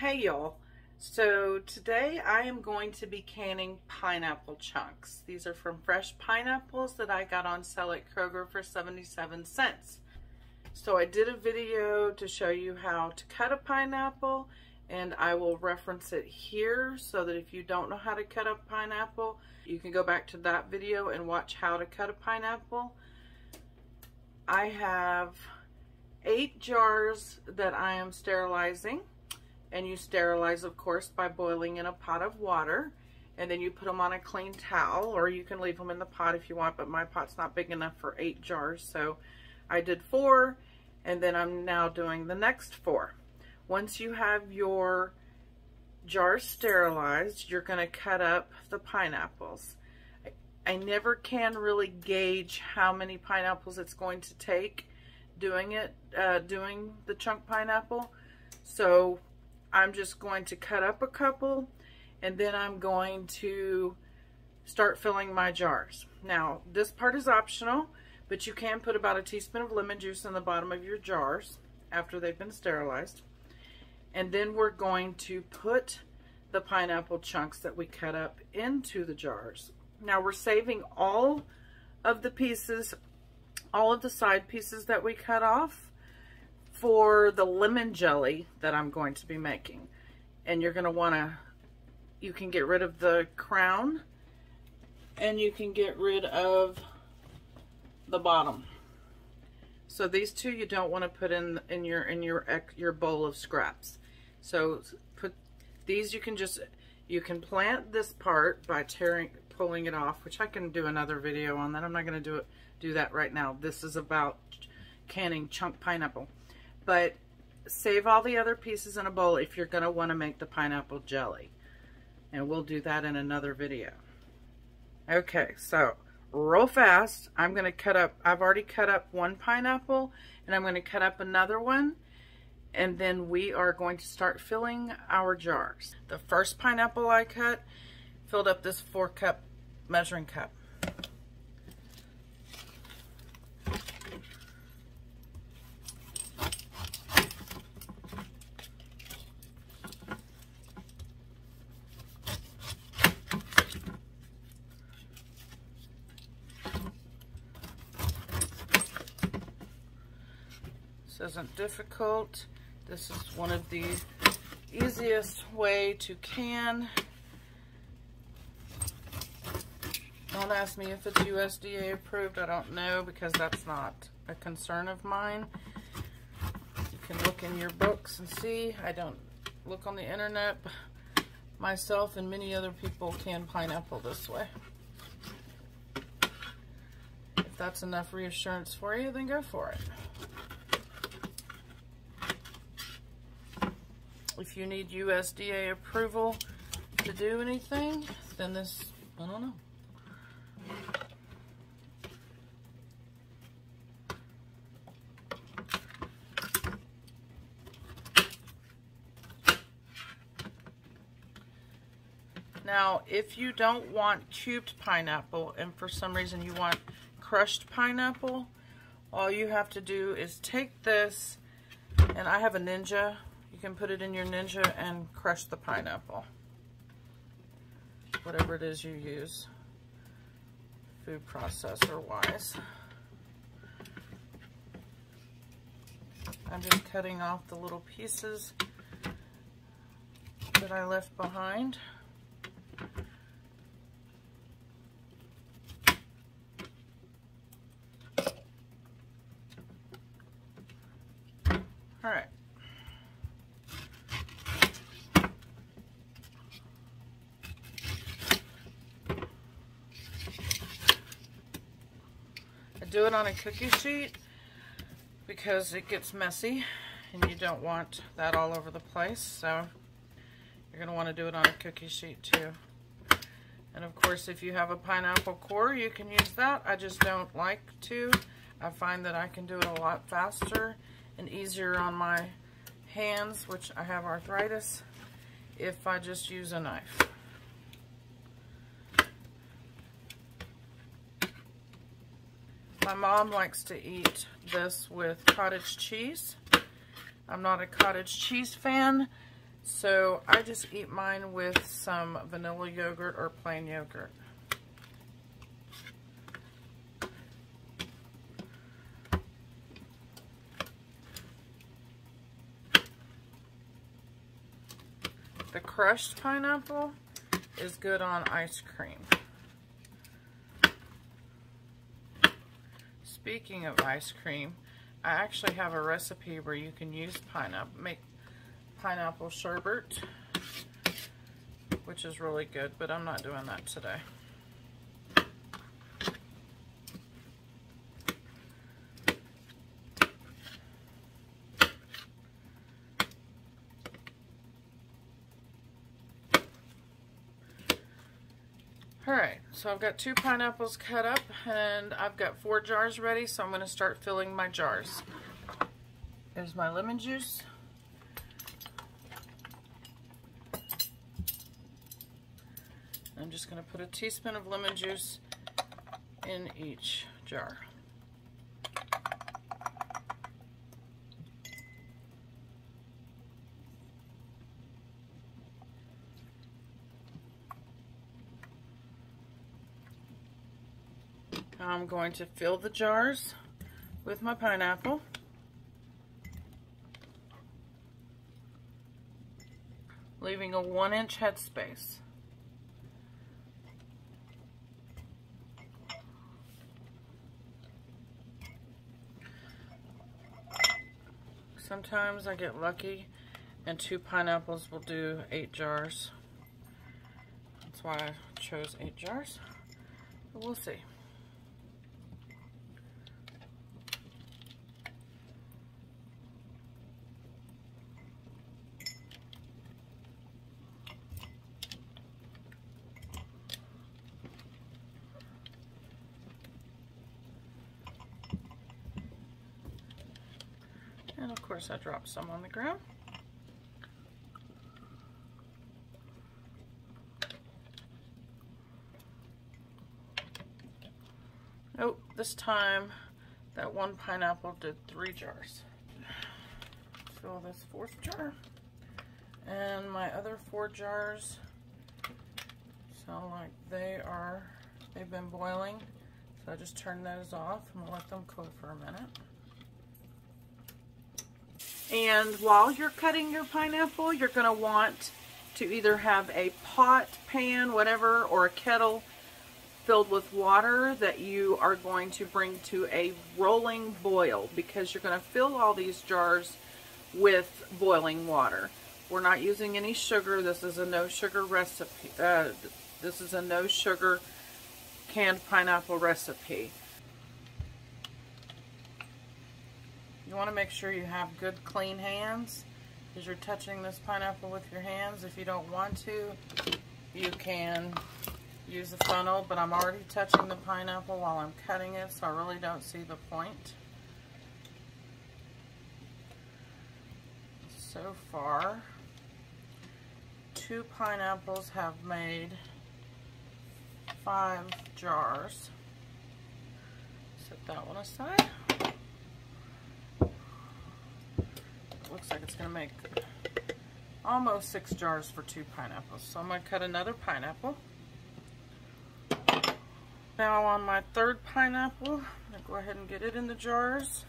Hey y'all, so today I am going to be canning pineapple chunks. These are from fresh pineapples that I got on sale at Kroger for 77 cents. So I did a video to show you how to cut a pineapple, and I will reference it here so that if you don't know how to cut a pineapple, you can go back to that video and watch how to cut a pineapple. I have 8 jars that I am sterilizing. And you sterilize, of course, by boiling in a pot of water, and then you put them on a clean towel, or you can leave them in the pot if you want, but my pot's not big enough for 8 jars, so I did 4, and then I'm now doing the next 4. Once you have your jars sterilized, you're going to cut up the pineapples. I never can really gauge how many pineapples it's going to take doing the chunk pineapple, so I'm just going to cut up a couple, and then I'm going to start filling my jars. Now, this part is optional, but you can put about a teaspoon of lemon juice in the bottom of your jars after they've been sterilized. And then we're going to put the pineapple chunks that we cut up into the jars. Now, we're saving all of the pieces, all of the side pieces that we cut off, for the lemon jelly that I'm going to be making. And you're going to want to, you can get rid of the crown, and you can get rid of the bottom. So these two you don't want to put in your bowl of scraps. So put these, you can plant this part by pulling it off, which I can do another video on that. I'm not going to do that right now. This is about canning chunk pineapple. But save all the other pieces in a bowl if you're going to want to make the pineapple jelly. And we'll do that in another video. Okay, so real fast, I'm going to cut up, I've already cut up one pineapple, and I'm going to cut up another one. And then we are going to start filling our jars. The first pineapple I cut filled up this 4-cup measuring cup. This isn't difficult. This is one of the easiest way to can. Don't ask me if it's USDA approved. I don't know, because that's not a concern of mine. You can look in your books and see. I don't look on the internet. Myself and many other people can pineapple this way. If that's enough reassurance for you, then go for it. If you need USDA approval to do anything, then this, I don't know. Now, if you don't want cubed pineapple, and for some reason you want crushed pineapple, all you have to do is take this, and I have a Ninja. You can put it in your Ninja and crush the pineapple. Whatever it is you use, food processor wise. I'm just cutting off the little pieces that I left behind. All right. Do it on a cookie sheet because it gets messy and you don't want that all over the place, so you're going to want to do it on a cookie sheet too. And of course, if you have a pineapple core, you can use that. I just don't like to. I find that I can do it a lot faster and easier on my hands, which I have arthritis, if I just use a knife. My mom likes to eat this with cottage cheese. I'm not a cottage cheese fan, So I just eat mine with some vanilla yogurt or plain yogurt. The crushed pineapple is good on ice cream. Speaking of ice cream, I actually have a recipe where you can use make pineapple sherbet, which is really good, but I'm not doing that today. Alright, so I've got 2 pineapples cut up and I've got 4 jars ready, so I'm going to start filling my jars. There's my lemon juice. I'm just going to put a teaspoon of lemon juice in each jar. I'm going to fill the jars with my pineapple. Leaving a 1-inch headspace. Sometimes I get lucky and 2 pineapples will do 8 jars. That's why I chose 8 jars. But we'll see. And of course I dropped some on the ground. Oh, this time that 1 pineapple did 3 jars. Fill this 4th jar. And my other 4 jars sound like they've been boiling. So I just turn those off and let them cool for a minute. And while you're cutting your pineapple, you're going to want to either have a pot, pan, whatever, or a kettle filled with water that you are going to bring to a rolling boil, because you're going to fill all these jars with boiling water. We're not using any sugar. This is a no sugar recipe. This is a no sugar canned pineapple recipe. You want to make sure you have good clean hands as you're touching this pineapple with your hands. If you don't want to, you can use a funnel, but I'm already touching the pineapple while I'm cutting it, so I really don't see the point. So far, 2 pineapples have made 5 jars. Set that one aside. Looks like it's going to make almost 6 jars for 2 pineapples. So I'm going to cut another pineapple. Now on my 3rd pineapple, I'm going to go ahead and get it in the jars.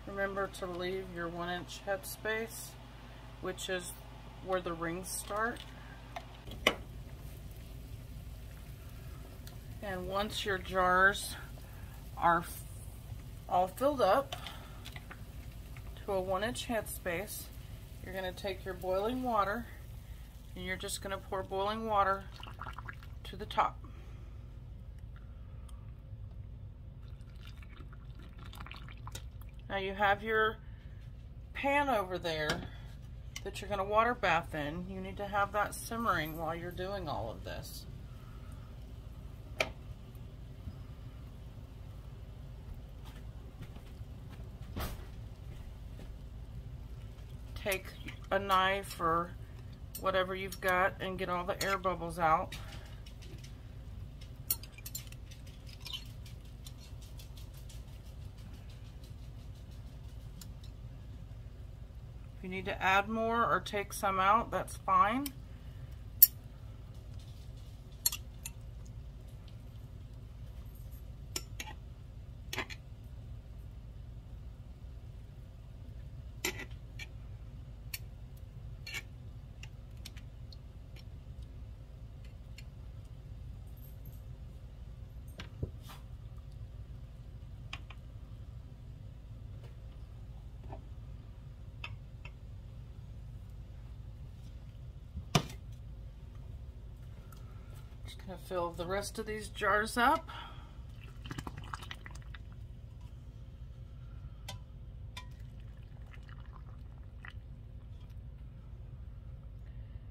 Remember to leave your 1-inch headspace, which is where the rings start. And once your jars are all filled up to a 1-inch headspace, you're going to take your boiling water and you're just going to pour boiling water to the top. Now you have your pan over there that you're going to water bath in. You need to have that simmering while you're doing all of this. Take a knife or whatever you've got and get all the air bubbles out. If you need to add more or take some out, that's fine. Just gonna fill the rest of these jars up.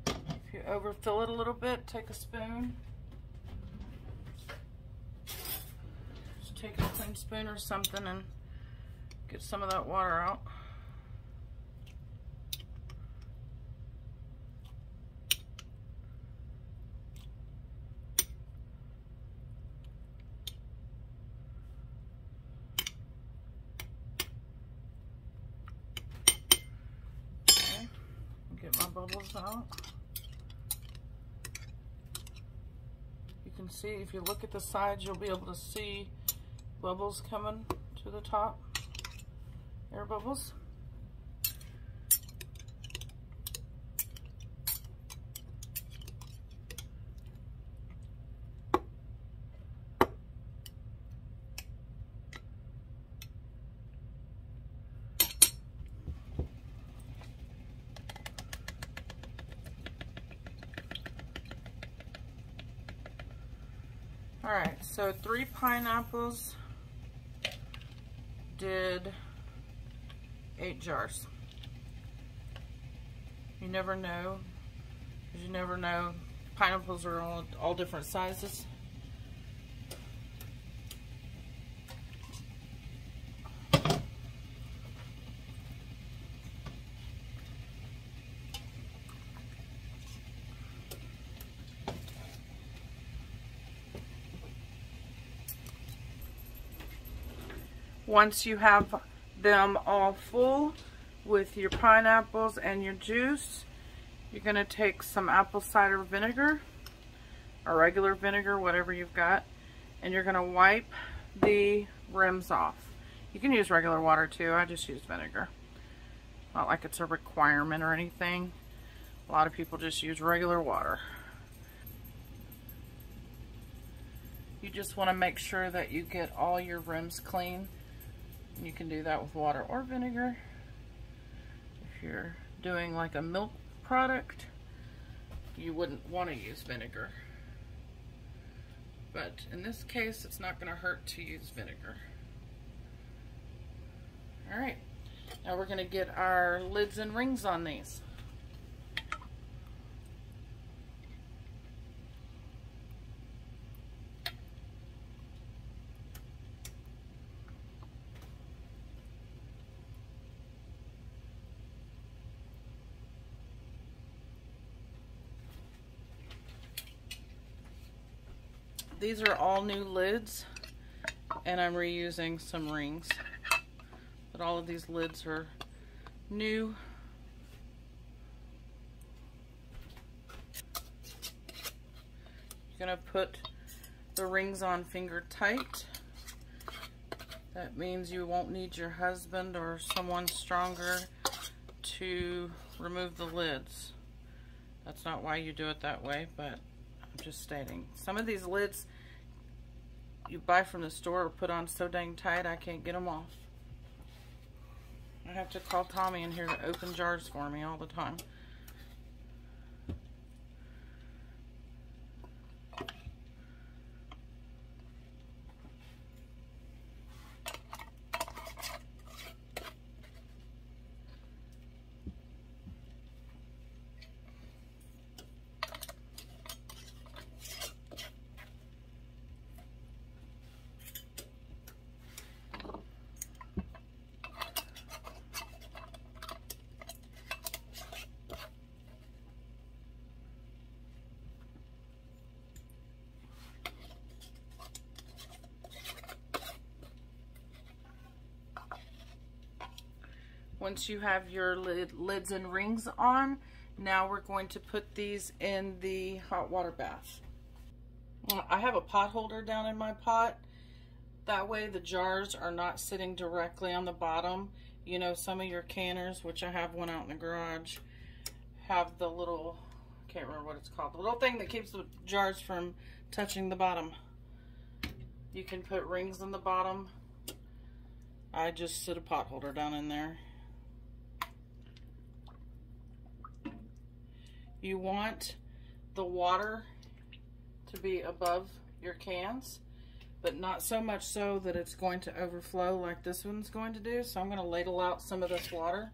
If you overfill it a little bit, take a spoon. Just take a clean spoon or something and get some of that water out. Get my bubbles out. You can see, if you look at the sides, you'll be able to see bubbles coming to the top, air bubbles. All right, so 3 pineapples did 8 jars. You never know, because you never know. Pineapples are all different sizes. Once you have them all full with your pineapples and your juice, you're going to take some apple cider vinegar or regular vinegar, whatever you've got, and you're going to wipe the rims off. You can use regular water too. I just use vinegar. Not like it's a requirement or anything. A lot of people just use regular water. You just want to make sure that you get all your rims clean. You can do that with water or vinegar. If you're doing like a milk product, you wouldn't want to use vinegar. But in this case, it's not going to hurt to use vinegar. Alright, now we're going to get our lids and rings on these. These are all new lids, and I'm reusing some rings, but all of these lids are new. You're going to put the rings on finger tight. That means you won't need your husband or someone stronger to remove the lids. That's not why you do it that way, but I'm just stating. Some of these lids you buy from the store are put on so dang tight I can't get them off. I have to call Tommy in here to open jars for me all the time. Once you have your lids and rings on, now we're going to put these in the hot water bath. I have a pot holder down in my pot. That way the jars are not sitting directly on the bottom. You know, some of your canners, which I have one out in the garage, have the little, can't remember what it's called, the little thing that keeps the jars from touching the bottom. You can put rings in the bottom. I just sit a pot holder down in there. You want the water to be above your cans, but not so much so that it's going to overflow like this one's going to do. So I'm going to ladle out some of this water.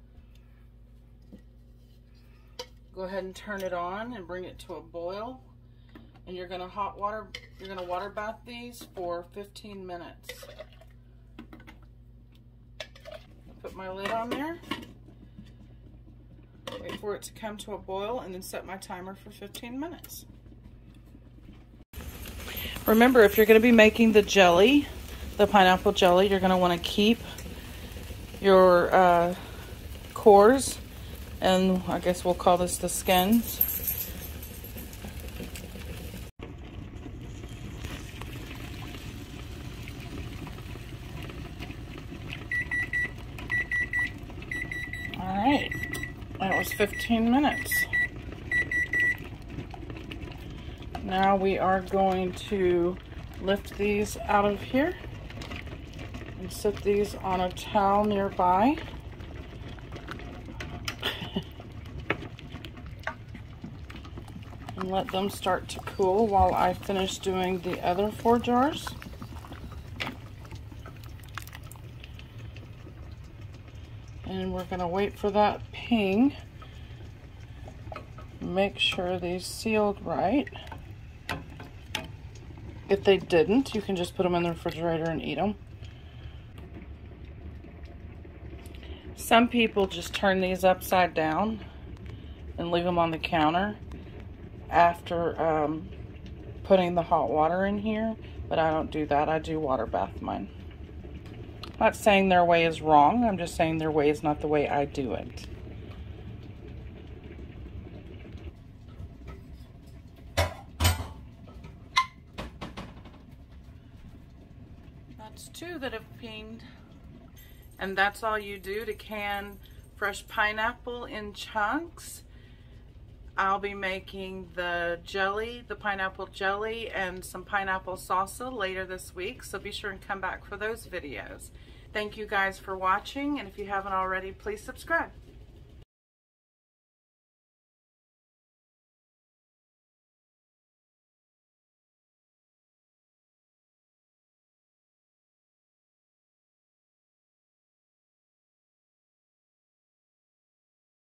Go ahead and turn it on and bring it to a boil. And you're going to water bath these for 15 minutes. Put my lid on there. Wait for it to come to a boil and then set my timer for 15 minutes. Remember, if you're going to be making the jelly, the pineapple jelly, you're going to want to keep your cores, and I guess we'll call this the skins. Alright, that was 15 minutes. Now we are going to lift these out of here and set these on a towel nearby. And let them start to cool while I finish doing the other 4 jars. And we're going to wait for that ping. Make sure these sealed right. If they didn't, you can just put them in the refrigerator and eat them. Some people just turn these upside down and leave them on the counter after putting the hot water in here, but I don't do that. I do water bath mine. I'm not saying their way is wrong. I'm just saying their way is not the way I do it. That's 2 that have pinged. And that's all you do to can fresh pineapple in chunks. I'll be making the jelly, the pineapple jelly, and some pineapple salsa later this week, so be sure and come back for those videos. Thank you guys for watching, and if you haven't already, please subscribe.